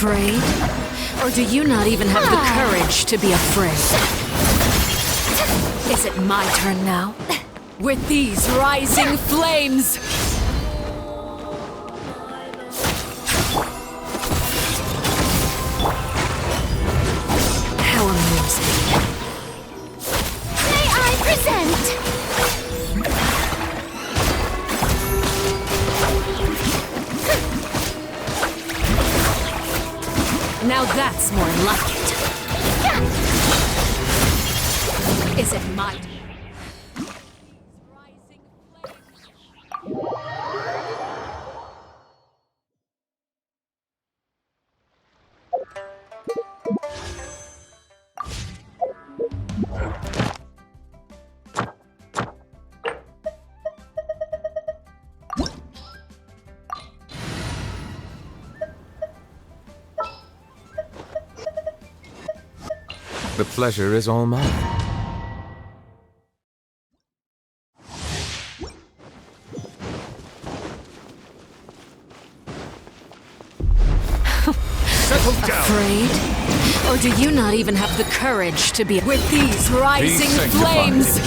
Afraid? Or do you not even have the courage to be afraid? Is it my turn now? With these rising flames! How amusing. May I present? Now that's more like it. Is it my turn? The pleasure is all mine. Settle down. Afraid? Or do you not even have the courage to be with these rising sanctified. flames?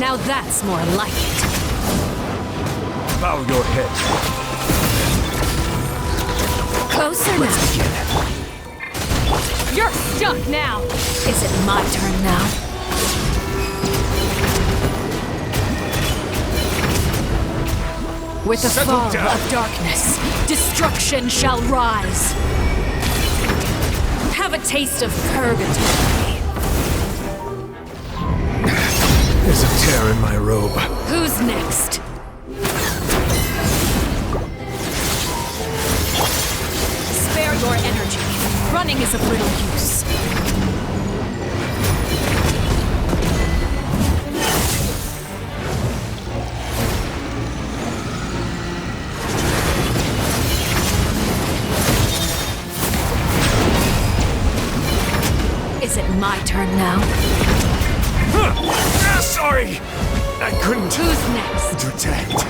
Now that's more like it. Bow your head. Closer now. You're stuck now. Is it my turn now? With the Settle fall down. of darkness, destruction shall rise. Have a taste of purgatory. There's a tear in my robe. Who's next? Spare your energy. Running is of little use. Is it my turn now? Sorry! I couldn't Who's next? detect.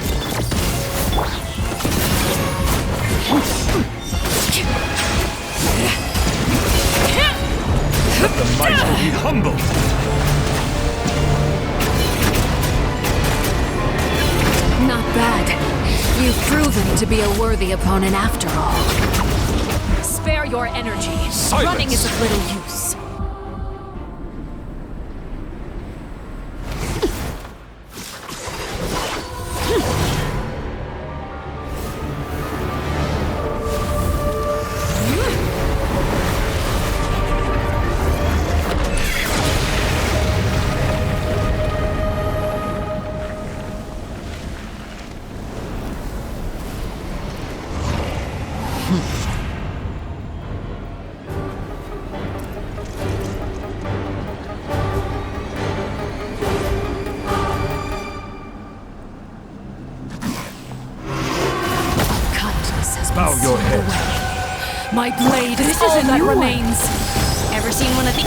The mighty be humbled. Not bad. You've proven to be a worthy opponent after all. Spare your energy. Silence. Running is of little use. Kindness has been Bow your sealed head. away. My blade is all that remains. Ever seen one of these?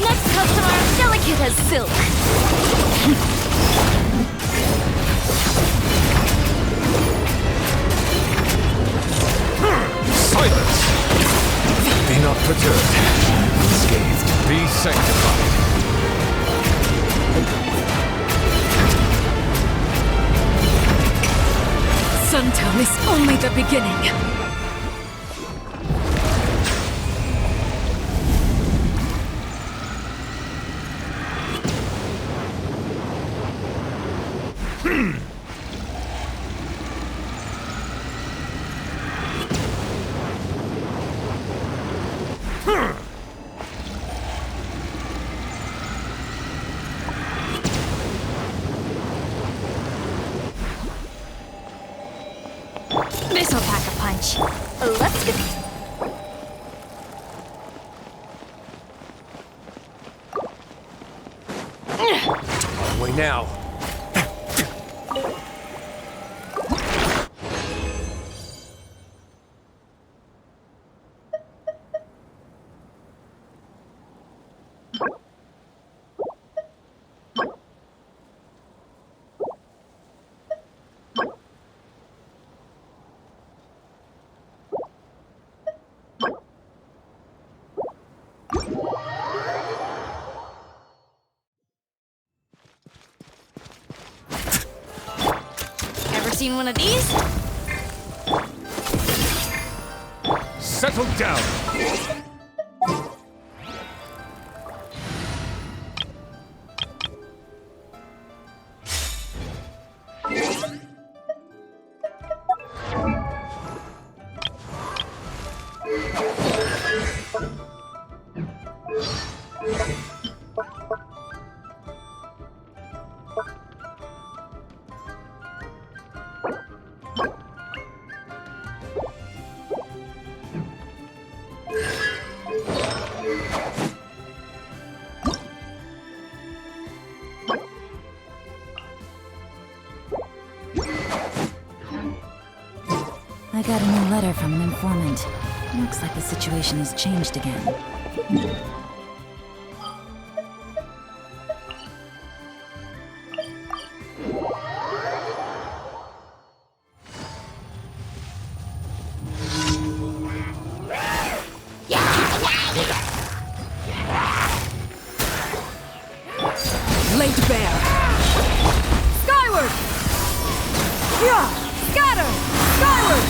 Next customer, delicate as silk. Silence! Be not perturbed. Unscathed. Be sanctified. Suntown is only the beginning. This'll pack a punch. Let's get... On way now. Ever seen one of these? Settle down! I got a new letter from an informant. Looks like the situation has changed again. Laid bare. Skyward! Yeah! Scatter! Skyward!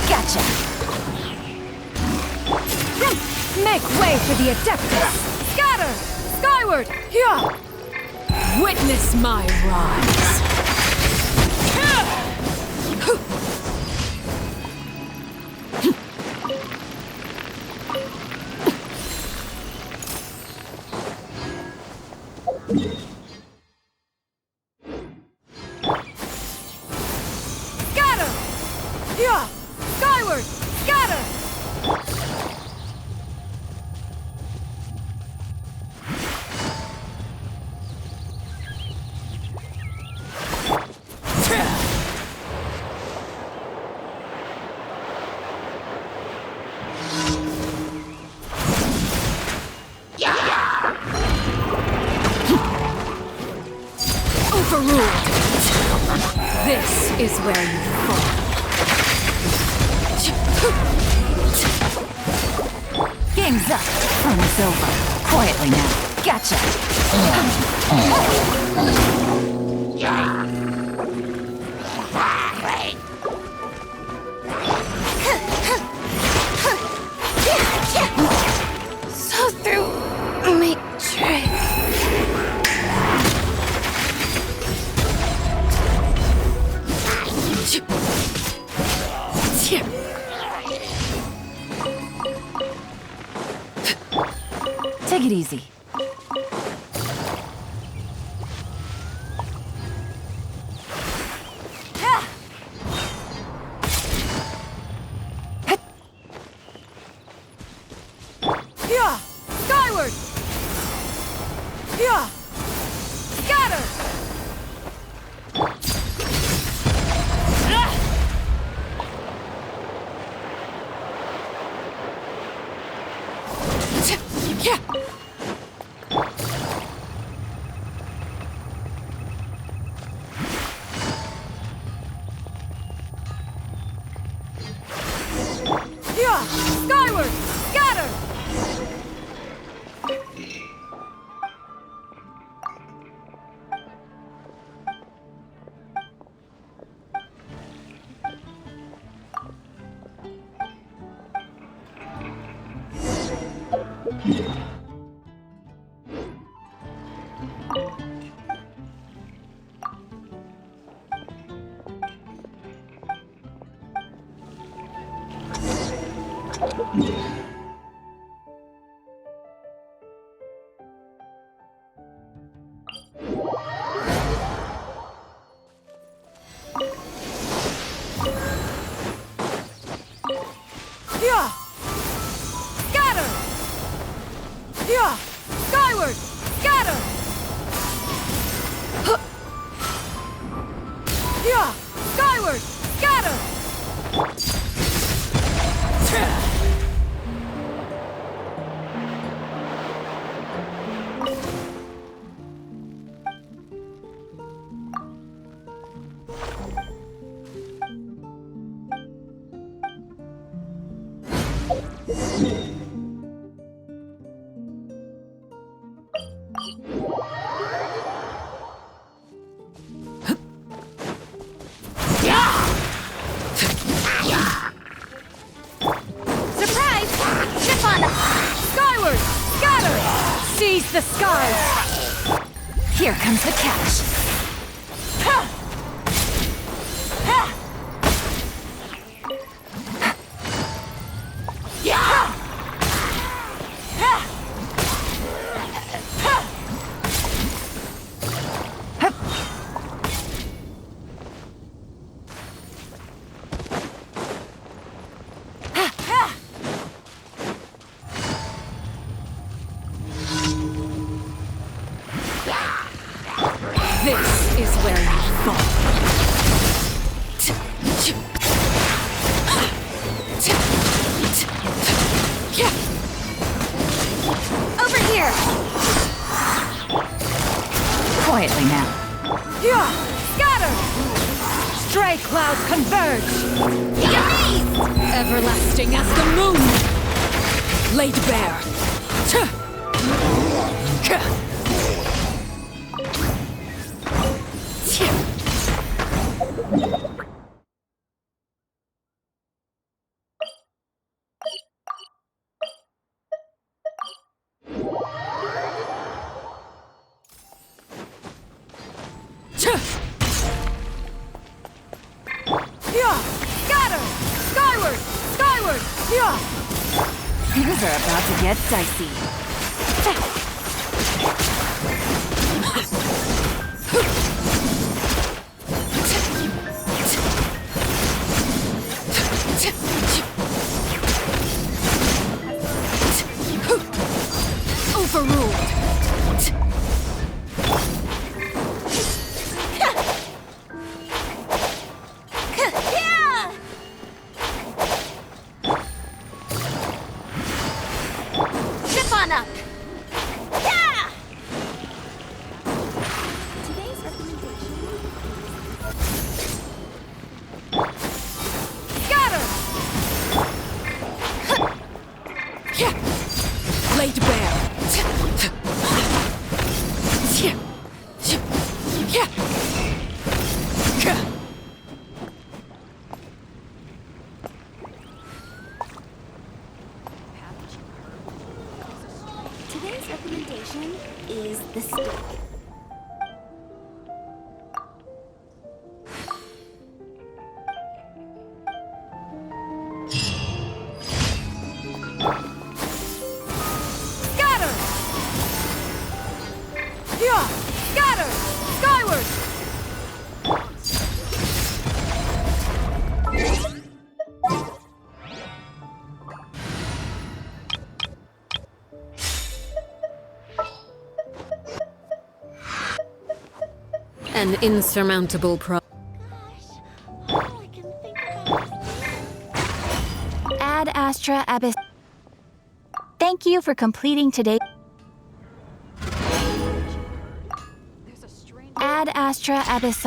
Gotcha! Make way for the Adeptus! Scatter! Skyward! Yeah! Witness my rise! Scatter! Yeah! Skyward! Scatter! Overruled! This is where you fall. Game's up. Fun is over. Quietly now. Gotcha! So through my trick. Take it easy. Yeah! Skyward! Yeah! Scatter! Yeah! Yeah! Skyward! Scatter! Yeah! Scatter! Yeah! Skyward! Scatter! Huh. Yeah! Skyward! Scatter! the skies! Here comes the catch. This is where you fall. Over here! Quietly now. Yeah! Scatter! Stray clouds converge! Everlasting as the moon! Laid bare! Yeah! Scatter! Skyward! Skyward! Yeah! Things are about to get dicey. Overruled! Yeah! Zip on up! Yeah! Today's recommendation. Scatter! Laid bare! Today's recommendation is the steak. Scatter! Yeah! Scatter! Skyward! An insurmountable problem. Gosh, all I can think about is Ad Astra Abyss. Thank you for completing today. Ad Astra Abyss.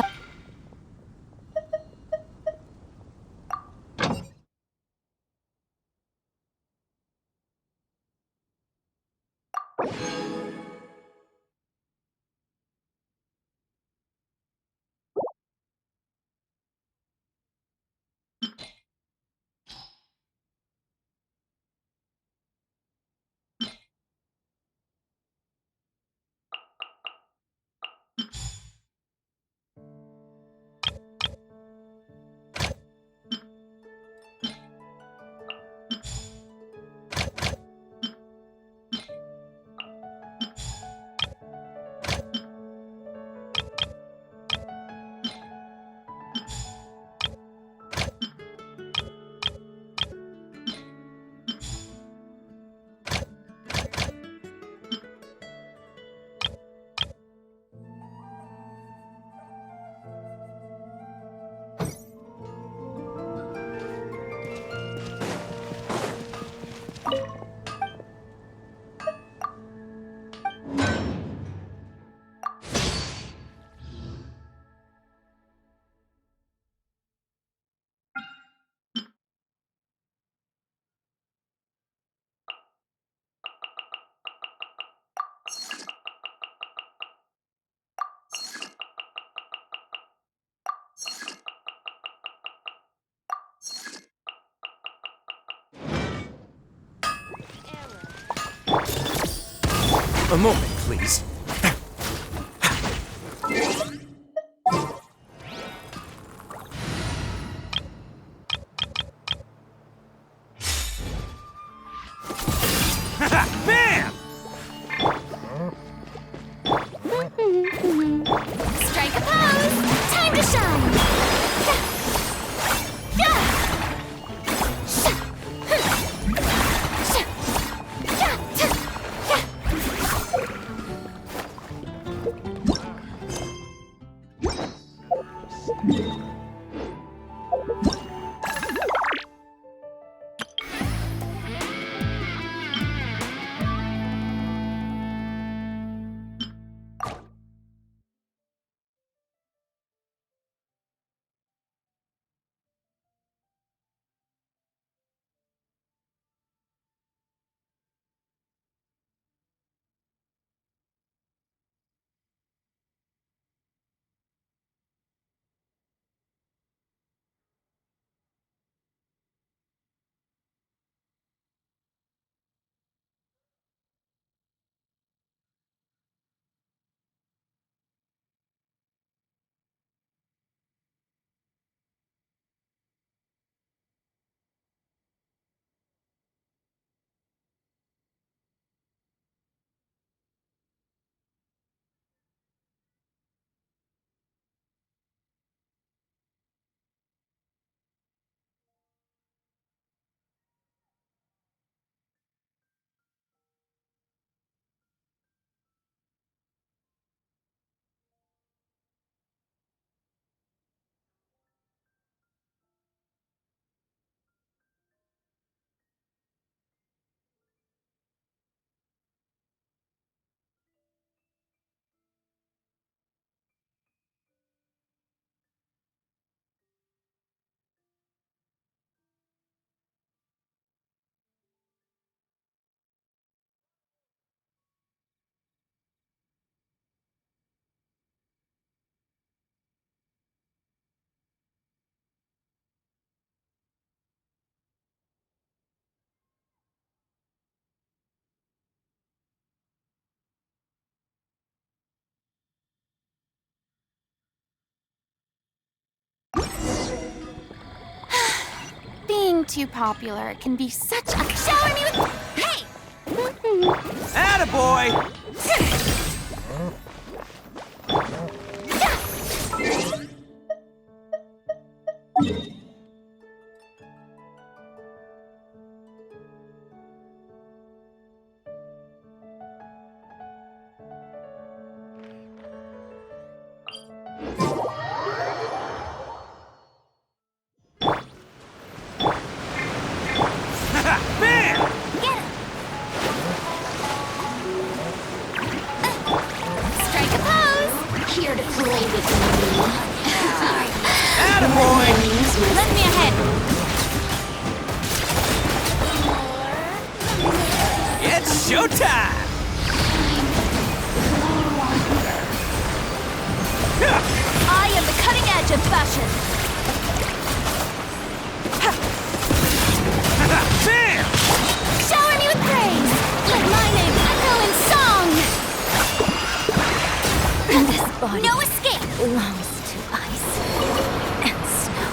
A moment, please. Bam! Strike a pose! Time to shine! Being too popular can be such a— Shower me with— Hey! Attaboy! Bam! Get him! Strike a pose! Here to play with me. Attaboy! Let me ahead. It's showtime! I am the cutting edge of fashion. Bam! Shower me with praise. Let my name echo in song. This body No escape. belongs to ice and snow.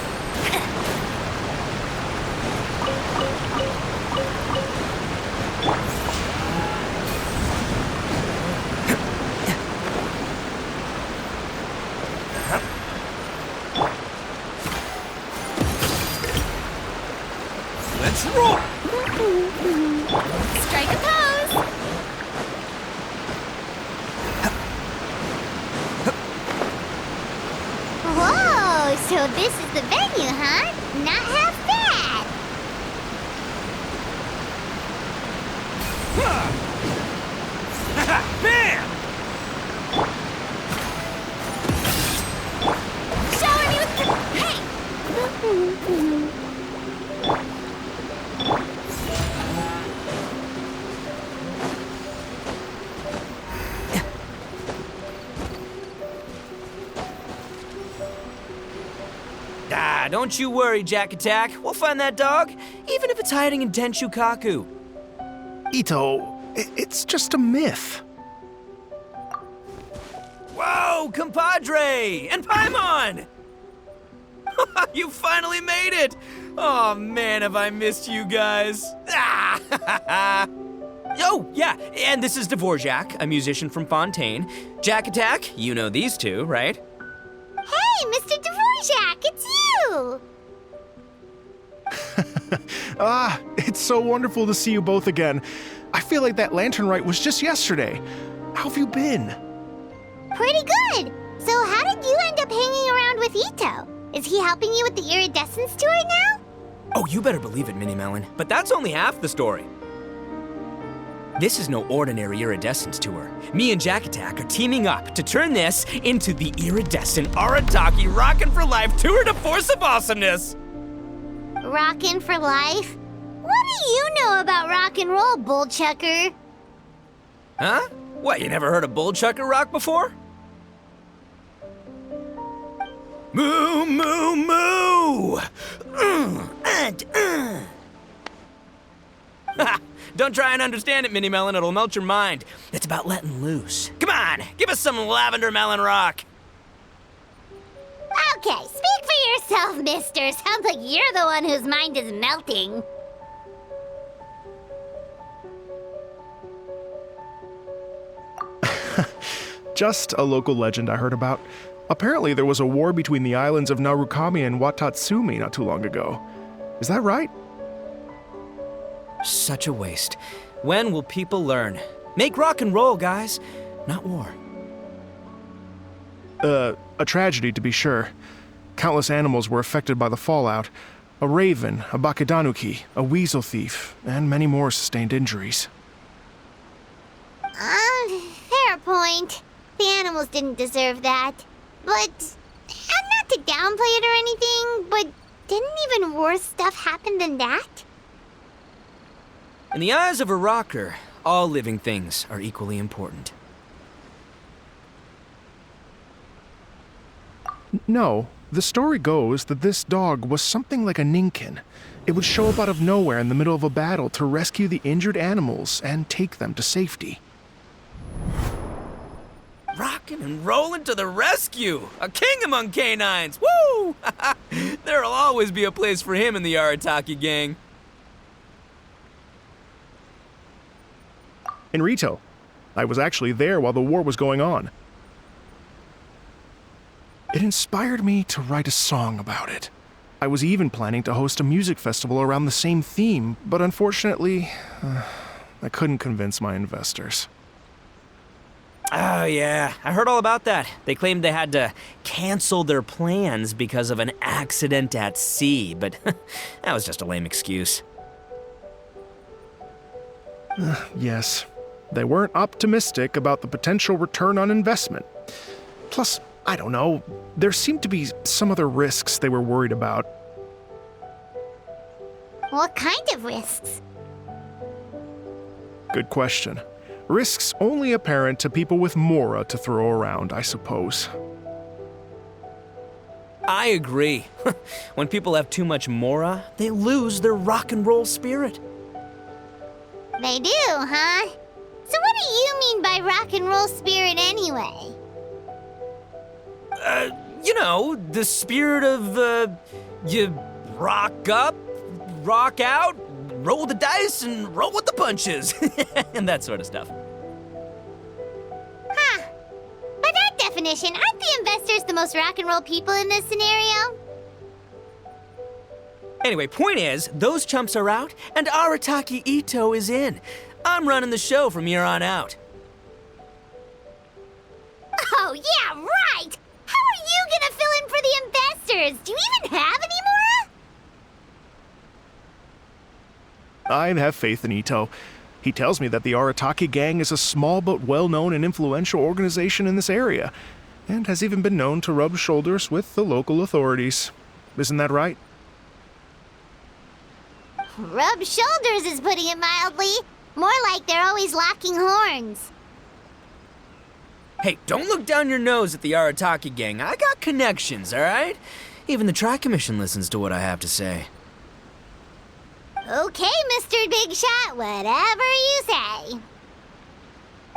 Let's roll! Strike a pose. Whoa, so this is the venue, huh? Not half bad. Bam! Shower me with— Hey! Ah, don't you worry, Jack Attack. We'll find that dog, even if it's hiding in Tenshukaku. Ito, it's just a myth. Whoa, compadre! And Paimon! You finally made it! Oh man, have I missed you guys. Oh, yeah, and this is Dvorak, a musician from Fontaine. Jack Attack, you know these two, right? Hey, Mr. Dvorak, it's you! It's so wonderful to see you both again. I feel like that lantern rite was just yesterday. How have you been? Pretty good. So how did you end up hanging around with Ito? Is he helping you with the iridescence tour now? Oh, you better believe it, Minnie Melon. But that's only half the story. This is no ordinary iridescence tour. Me and Jack Attack are teaming up to turn this into the iridescent Arataki Rockin' for Life Tour de Force of Awesomeness! Rockin' for life? What do you know about rock and roll, bullchucker? Huh? What, you never heard a bullchucker rock before? Moo, moo, moo! Don't try and understand it, Minnie Melon. It'll melt your mind. It's about letting loose. Come on, give us some lavender melon rock. Okay, speak for yourself, mister. Sounds like you're the one whose mind is melting. Just a local legend I heard about. Apparently there was a war between the islands of Narukami and Watatsumi not too long ago. Is that right? Such a waste. When will people learn? Make rock and roll, guys, not war. A tragedy to be sure. Countless animals were affected by the fallout. A raven, a bakedanuki, a weasel thief, and many more sustained injuries. Fair point. The animals didn't deserve that. But, not to downplay it or anything, but didn't even worse stuff happen than that? In the eyes of a rocker, all living things are equally important. No, the story goes that this dog was something like a ninkin. It would show up out of nowhere in the middle of a battle to rescue the injured animals and take them to safety. Rockin' and rollin' to the rescue! A king among canines! Woo! There'll always be a place for him in the Arataki gang. In Rito, I was actually there while the war was going on. It inspired me to write a song about it. I was even planning to host a music festival around the same theme, but unfortunately, I couldn't convince my investors. Oh yeah, I heard all about that. They claimed they had to cancel their plans because of an accident at sea, but that was just a lame excuse. Yes, they weren't optimistic about the potential return on investment. Plus, I don't know, there seemed to be some other risks they were worried about. What kind of risks? Good question. Risks only apparent to people with mora to throw around, I suppose. I agree. When people have too much mora, they lose their rock and roll spirit. They do, huh? So what do you mean by rock and roll spirit anyway? You know, the spirit of, you rock up, rock out, roll the dice, and roll with the punches. And that sort of stuff. Huh. By that definition, aren't the investors the most rock and roll people in this scenario? Anyway, point is, those chumps are out, and Arataki Ito is in. I'm running the show from here on out. Oh, yeah, right! How are you gonna fill in for the investors? Do you even have any more? I have faith in Ito. He tells me that the Arataki gang is a small but well-known and influential organization in this area, and has even been known to rub shoulders with the local authorities. Isn't that right? Rub shoulders is putting it mildly. More like they're always locking horns. Hey, don't look down your nose at the Arataki gang. I got connections, all right? Even the Tri-Commission listens to what I have to say. Okay, Mr. Big Shot, whatever you say.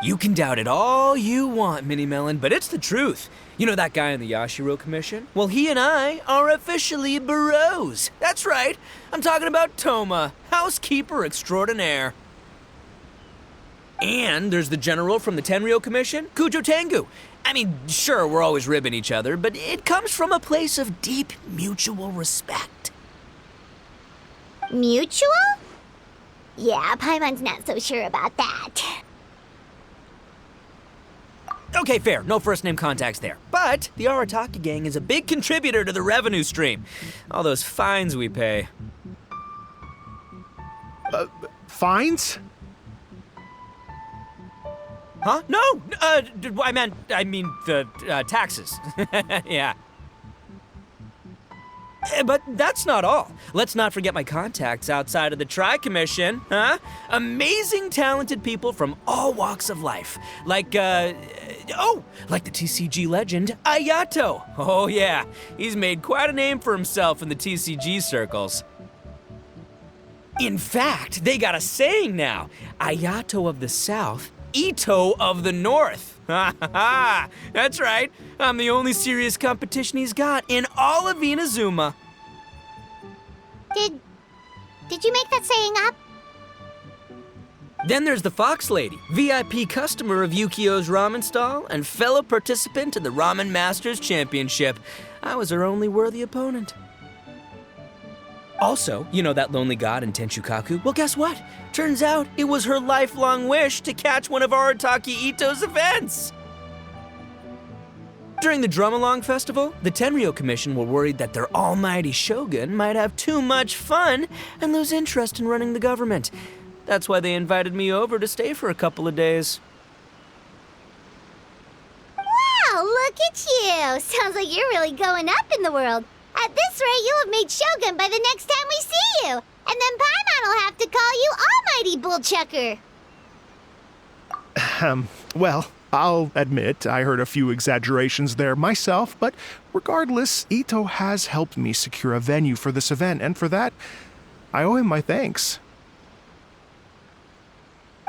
You can doubt it all you want, Mini Melon, but it's the truth. You know that guy in the Yashiro Commission? Well, he and I are officially bros. That's right. I'm talking about Toma, housekeeper extraordinaire. And there's the general from the Tenryo Commission, Kujo Tengu. I mean, sure, we're always ribbing each other, but it comes from a place of deep mutual respect. Mutual? Yeah, Paimon's not so sure about that. Okay, fair. No first-name contacts there. But the Arataki gang is a big contributor to the revenue stream. All those fines we pay. Fines? Huh? No! I mean the taxes. Yeah. But that's not all. Let's not forget my contacts outside of the Tri-Commission, huh? Amazing, talented people from all walks of life. Like the TCG legend, Ayato. Oh yeah, he's made quite a name for himself in the TCG circles. In fact, they got a saying now, Ayato of the South, Ito of the North. Ha ha ha! That's right. I'm the only serious competition he's got in all of Inazuma. Did you make that saying up? Then there's the Fox Lady, VIP customer of Yukio's ramen stall and fellow participant in the Ramen Masters Championship. I was her only worthy opponent. Also, you know that lonely god in Tenchukaku? Well, guess what? Turns out it was her lifelong wish to catch one of Arataki Ito's events. During the Drum-Along Festival, the Tenryo Commission were worried that their almighty shogun might have too much fun and lose interest in running the government. That's why they invited me over to stay for a couple of days. Wow, look at you! Sounds like you're really going up in the world. At this rate, you'll have made shogun by the next time we see you. And then Paimon will have to call you Almighty Bullchucker. Well, I'll admit I heard a few exaggerations there myself, but regardless, Ito has helped me secure a venue for this event, and for that, I owe him my thanks.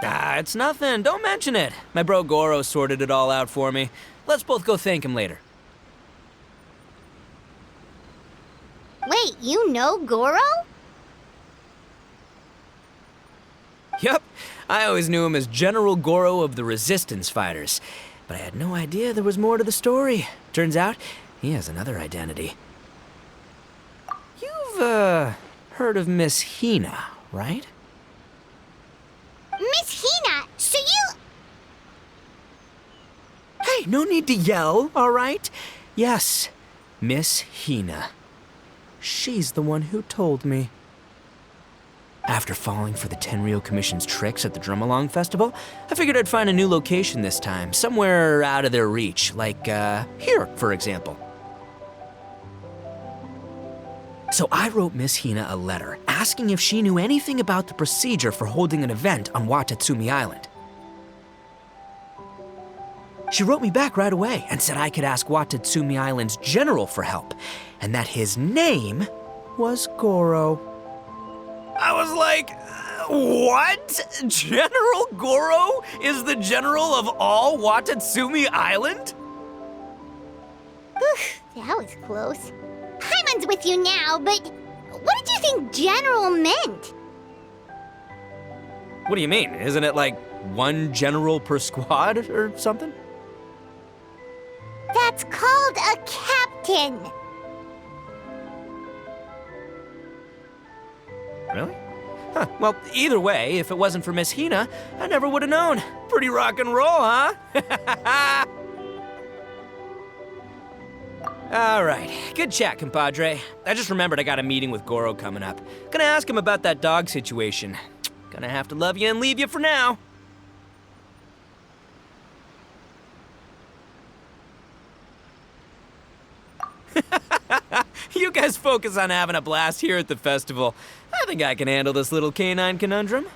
It's nothing. Don't mention it. My bro Goro sorted it all out for me. Let's both go thank him later. Wait, you know Goro? Yup. I always knew him as General Goro of the Resistance Fighters. But I had no idea there was more to the story. Turns out, he has another identity. You've, heard of Miss Hina, right? Miss Hina, so you... Hey, no need to yell, all right? Yes, Miss Hina. She's the one who told me. After falling for the Tenryo Commission's tricks at the Drum-Along Festival, I figured I'd find a new location this time, somewhere out of their reach, like, here, for example. So I wrote Miss Hina a letter, asking if she knew anything about the procedure for holding an event on Watatsumi Island. She wrote me back right away and said I could ask Watatsumi Island's general for help, and that his name was Goro. I was like, what? General Goro is the general of all Watatsumi Island? That was close. Paimon's with you now, but what did you think general meant? What do you mean? Isn't it like one general per squad or something? That's called a captain. Really? Huh. Well, either way, if it wasn't for Miss Hina, I never would have known. Pretty rock and roll, huh? All right, good chat, compadre. I just remembered I got a meeting with Goro coming up. Gonna ask him about that dog situation. Gonna have to love you and leave you for now. You guys focus on having a blast here at the festival. I think I can handle this little canine conundrum.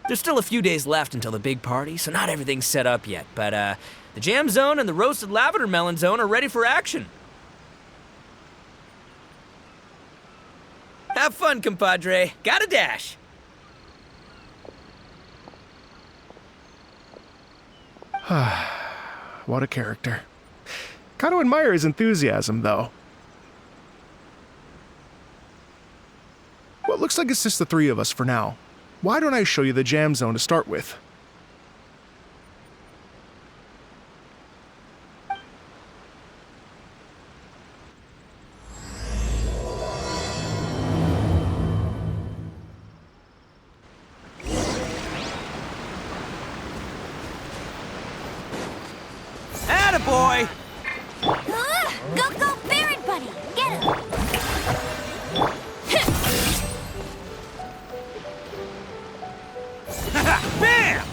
There's still a few days left until the big party, so not everything's set up yet, but the jam zone and the roasted lavender melon zone are ready for action. fun, compadre. Gotta dash. What a character. Gotta admire his enthusiasm, though. Well, it looks like it's just the three of us for now. Why don't I show you the jam zone to start with? Attaboy! Go, Baron Buddy! Get him! Bam!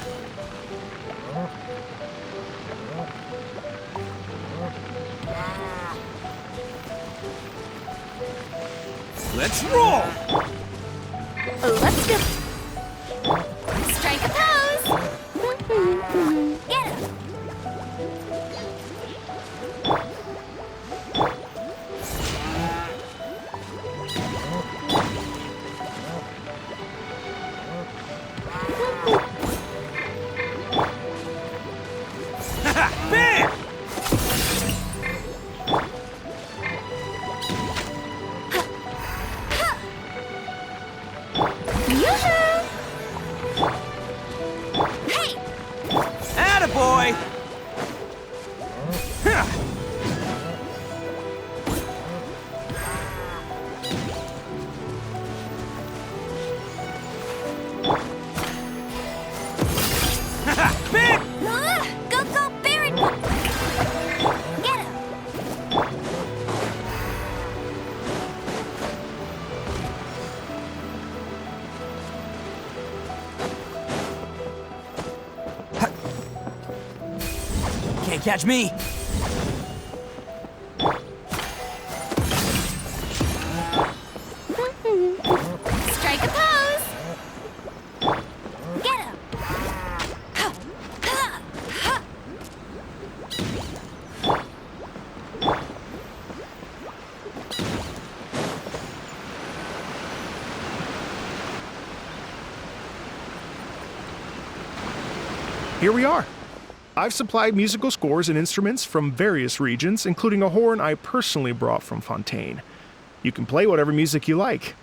Let's roll! Let's go! Strike a pose! Get him! Bam! Yoo-hoo! Hey! Attaboy! Huh. Bam! Go, Baron Buddy! Get him! Can't catch me. Strike a pose! Get him! Here we are. I've supplied musical scores and instruments from various regions, including a horn I personally brought from Fontaine. You can play whatever music you like.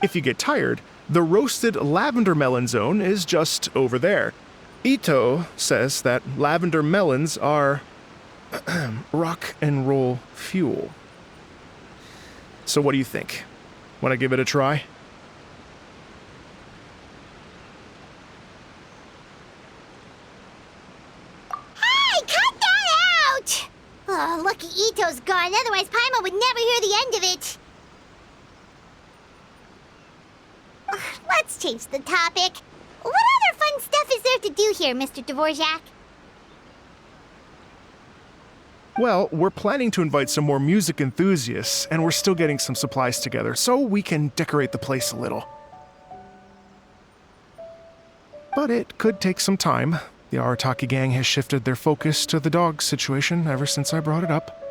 If you get tired, the roasted lavender melon zone is just over there. Ito says that lavender melons are rock and roll fuel. So what do you think? Want to give it a try? Hey, cut that out! Oh, lucky Ito's gone, otherwise Paimon would never hear the end of it. Let's change the topic. What other fun stuff is there to do here, Mr. Dvorak? Well, we're planning to invite some more music enthusiasts, and we're still getting some supplies together, so we can decorate the place a little. But it could take some time. The Arataki gang has shifted their focus to the dog situation ever since I brought it up.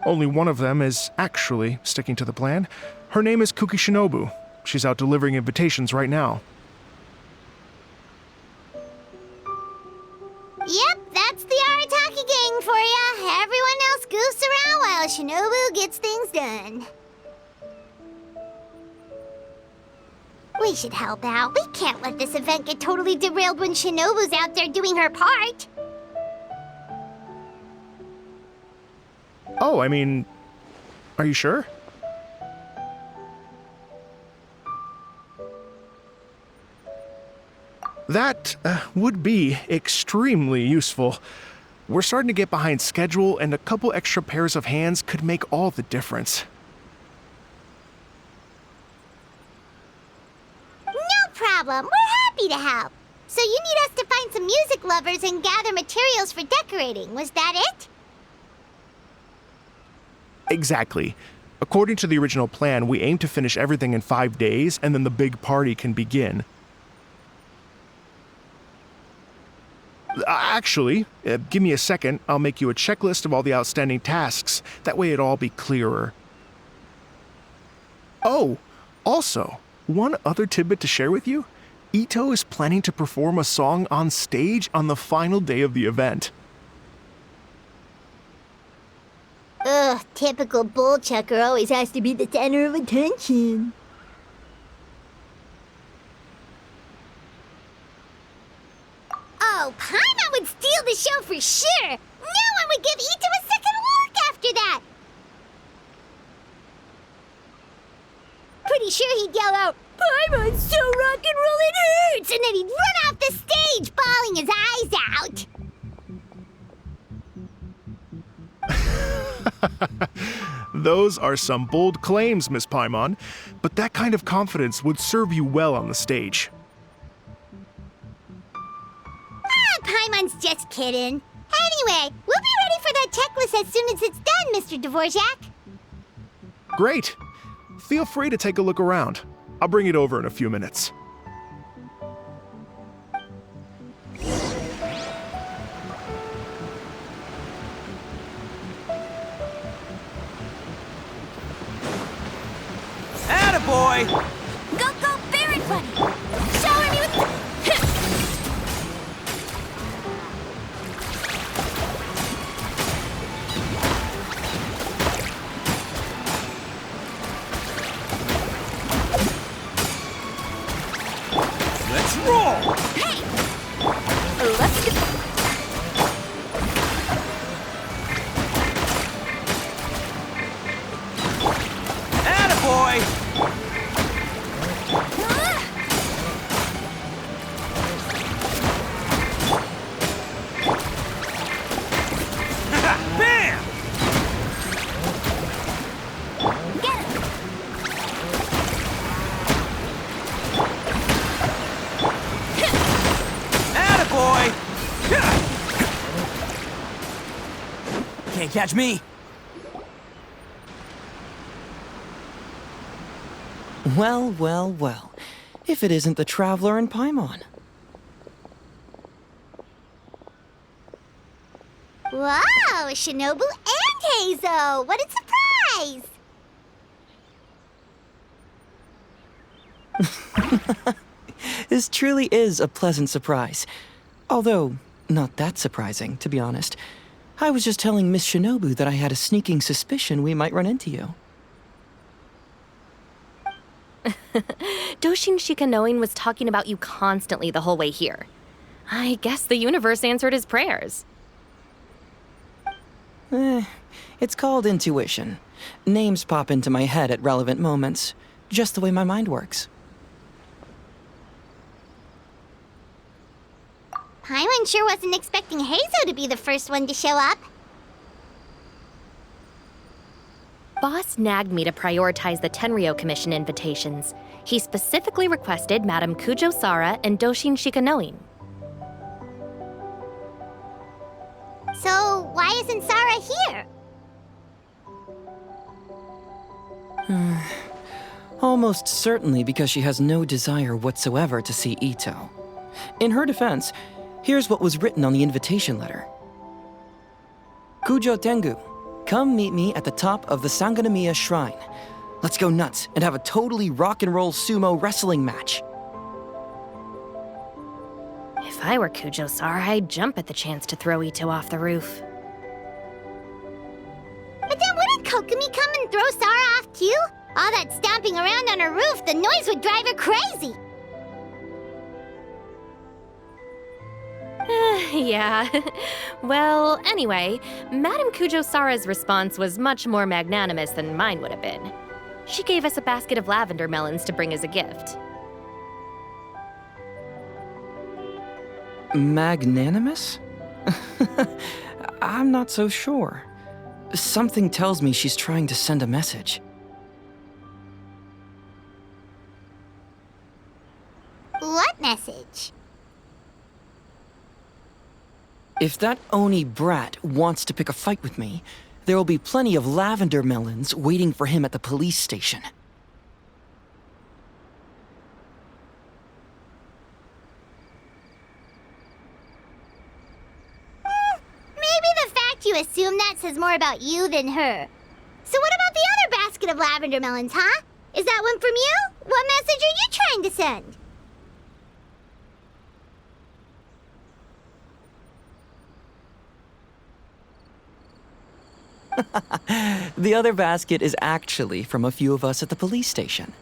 Only one of them is actually sticking to the plan. Her name is Kuki Shinobu. She's out delivering invitations right now. Yep, that's the Arataki gang for ya. Everyone else goofs around while Shinobu gets things done. We should help out. We can't let this event get totally derailed when Shinobu's out there doing her part. Oh, I mean, are you sure? That would be extremely useful. We're starting to get behind schedule, and a couple extra pairs of hands could make all the difference. No problem. We're happy to help. So you need us to find some music lovers and gather materials for decorating. Was that it? Exactly. According to the original plan, we aim to finish everything in 5 days, and then the big party can begin. Actually, give me a second. I'll make you a checklist of all the outstanding tasks. That way it'll all be clearer. Oh, also, one other tidbit to share with you. Ito is planning to perform a song on stage on the final day of the event. Ugh, typical bull chucker always has to be the center of attention. Oh, Paimon would steal the show for sure! No one would give Ito a second look after that! Pretty sure he'd yell out, "Paimon's so rock and roll it hurts!" And then he'd run off the stage, bawling his eyes out! Those are some bold claims, Miss Paimon, but that kind of confidence would serve you well on the stage. Paimon's just kidding. Anyway, we'll be ready for that checklist as soon as it's done, Mr. Dvorak. Great! Feel free to take a look around. I'll bring it over in a few minutes. Attaboy! Go, go, Barret Buddy! Shower me with... Let's roll! Hey! Let's go... Attaboy! Bam! Get him! Attaboy! Can't catch me. Well, well, well. If it isn't the Traveler and Paimon. Wow, Shinobu and Heizo! What a surprise! This truly is a pleasant surprise. Although, not that surprising, to be honest. I was just telling Miss Shinobu that I had a sneaking suspicion we might run into you. Doshin Shikanoin was talking about you constantly the whole way here. I guess the universe answered his prayers. It's called intuition. Names pop into my head at relevant moments, just the way my mind works. Paimon sure wasn't expecting Heizo to be the first one to show up. Boss nagged me to prioritize the Tenryo Commission invitations. He specifically requested Madame Kujo Sara and Doshin Shikanoin. So, why isn't Sara here? Almost certainly because she has no desire whatsoever to see Ito. In her defense, here's what was written on the invitation letter. Kujo Tengu, come meet me at the top of the Sanganamiya Shrine. Let's go nuts and have a totally rock and roll sumo wrestling match. If I were Kujo Sara, I'd jump at the chance to throw Ito off the roof. But then wouldn't Kokomi come and throw Sara off too? All that stomping around on her roof, the noise would drive her crazy. Yeah. Well, anyway, Madame Kujo Sara's response was much more magnanimous than mine would have been. She gave us a basket of lavender melons to bring as a gift. Magnanimous? I'm not so sure. Something tells me she's trying to send a message. What message? If that Oni brat wants to pick a fight with me, there will be plenty of lavender melons waiting for him at the police station. you assume that says more about you than her. So what about the other basket of lavender melons, huh? Is that one from you? What message are you trying to send? The other basket is actually from a few of us at the police station.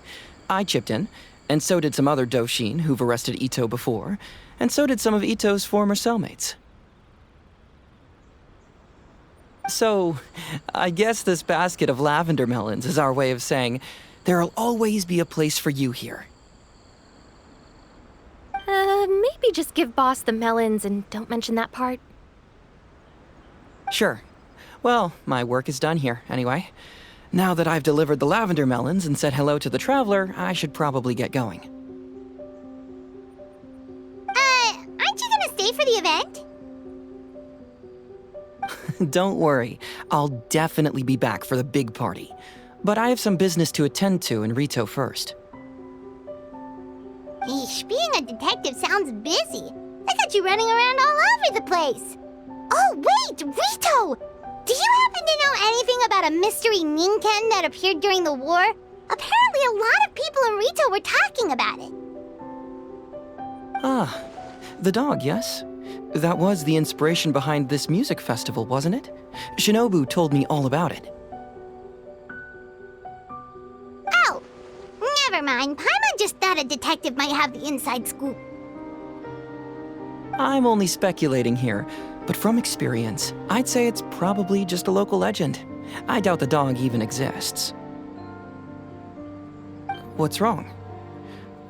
I chipped in, and so did some other Doshin who've arrested Ito before, and so did some of Ito's former cellmates. So, I guess this basket of lavender melons is our way of saying, there'll always be a place for you here. Maybe just give Boss the melons and don't mention that part. Sure. Well, my work is done here, anyway. Now that I've delivered the lavender melons and said hello to the traveler, I should probably get going. Aren't you gonna stay for the event? Don't worry, I'll definitely be back for the big party. But I have some business to attend to in Rito first. Eesh, being a detective sounds busy. I got you running around all over the place. Oh, wait, Rito! Do you happen to know anything about a mystery Ninken that appeared during the war? Apparently a lot of people in Rito were talking about it. Ah, the dog, yes? That was the inspiration behind this music festival, wasn't it? Shinobu told me all about it. Oh, never mind. Paimon just thought a detective might have the inside scoop. I'm only speculating here, but from experience, I'd say it's probably just a local legend. I doubt the dog even exists. What's wrong?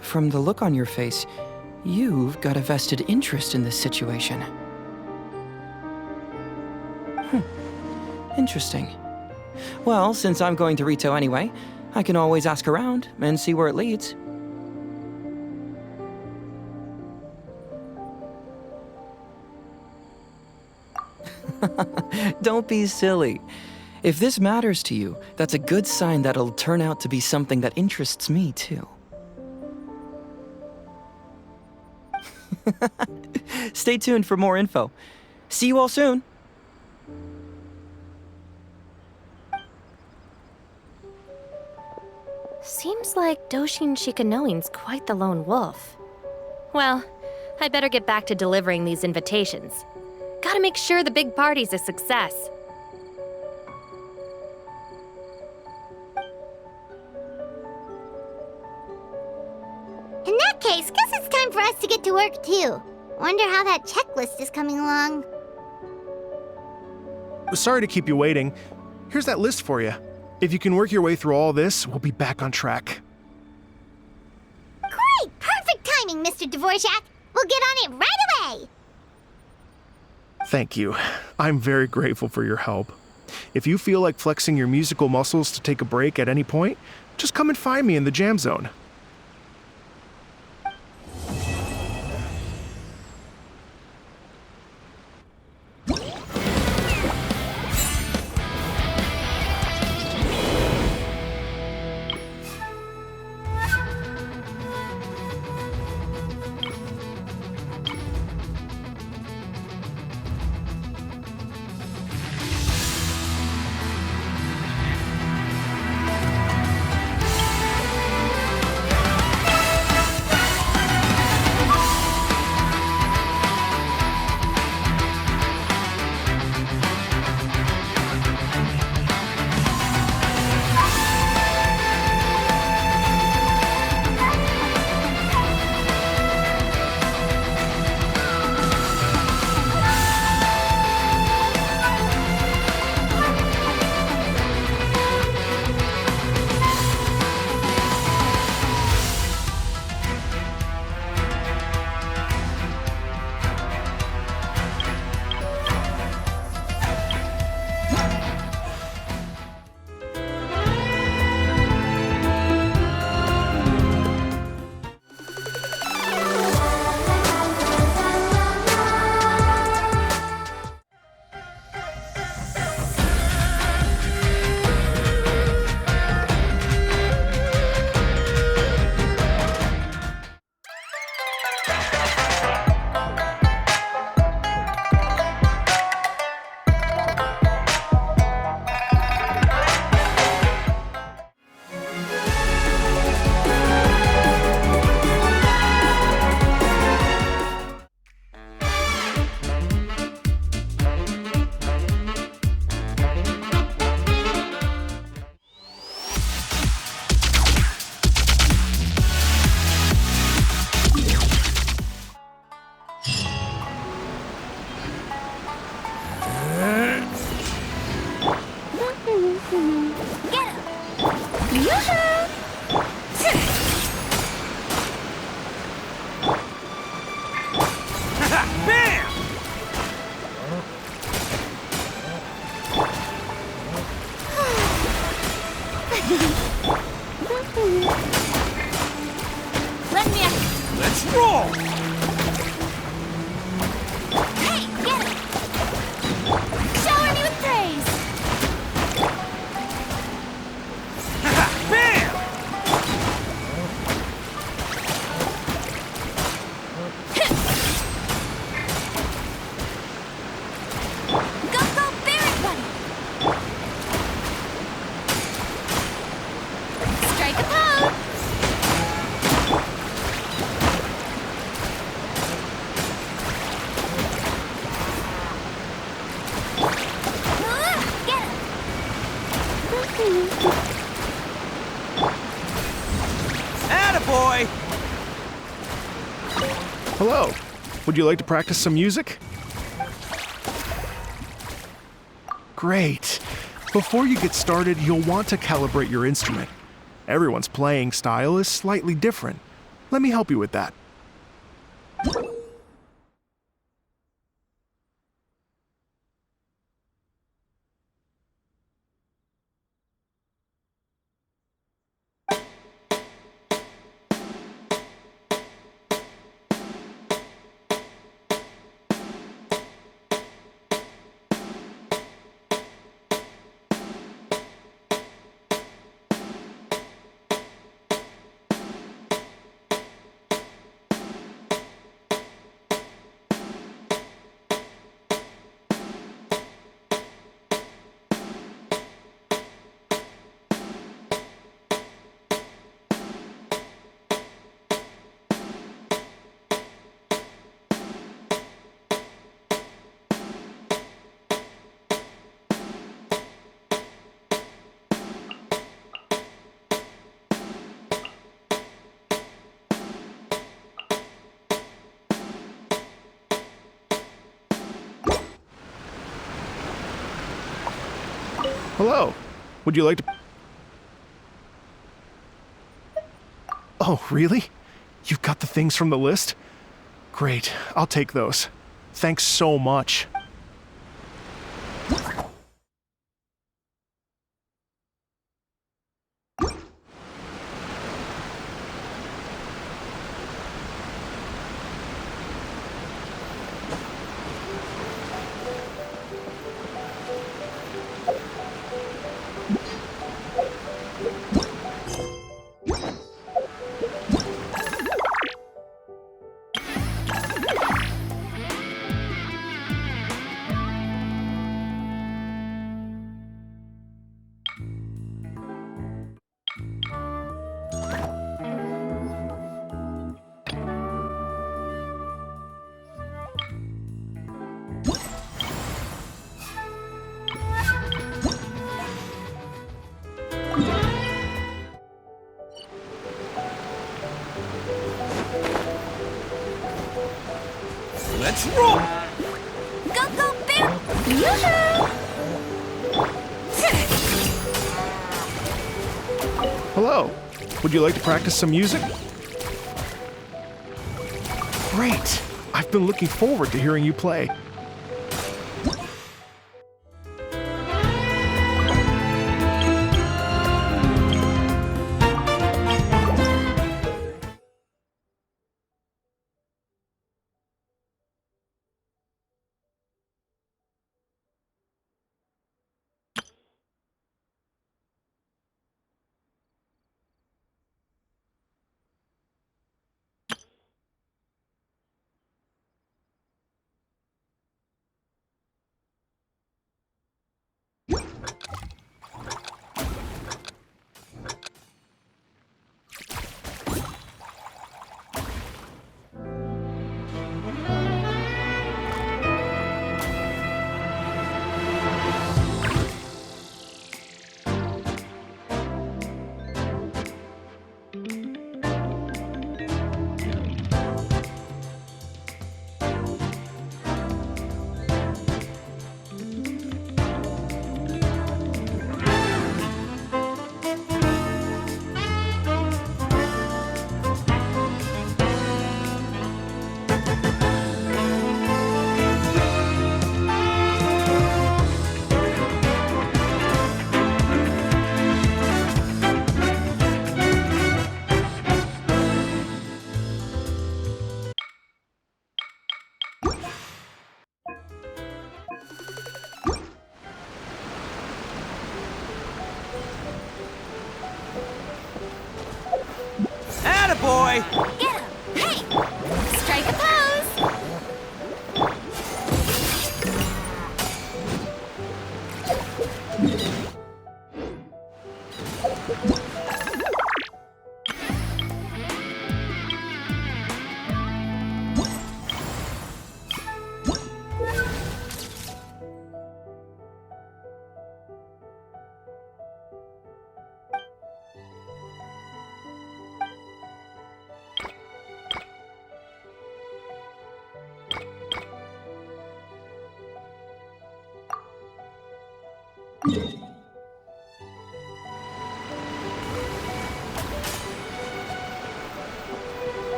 From the look on your face, you've got a vested interest in this situation. Interesting. Well, since I'm going to Rito anyway, I can always ask around and see where it leads. Don't be silly. If this matters to you, that's a good sign that it'll turn out to be something that interests me, too. Stay tuned for more info. See you all soon. Seems like Doshin Shikanoin's quite the lone wolf. Well, I'd better get back to delivering these invitations. Gotta make sure the big party's a success. In that case, guess it's time for us to get to work too. Wonder how that checklist is coming along. Sorry to keep you waiting. Here's that list for you. If you can work your way through all this, we'll be back on track. Great! Perfect timing, Mr. Dvorak! We'll get on it right away! Thank you. I'm very grateful for your help. If you feel like flexing your musical muscles to take a break at any point, just come and find me in the jam zone. Attaboy! Hello. Would you like to practice some music? Great. Before you get started, you'll want to calibrate your instrument. Everyone's playing style is slightly different. Let me help you with that. Hello. Would you like to... Oh, really? You've got the things from the list? Great. I'll take those. Thanks so much. Let's roll! Go, go, bear! Yoo-hoo! Hello. Would you like to practice some music? Great. I've been looking forward to hearing you play. Attaboy! Get him! Hey! Strike a pose! Bam!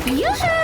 Yoo-hoo!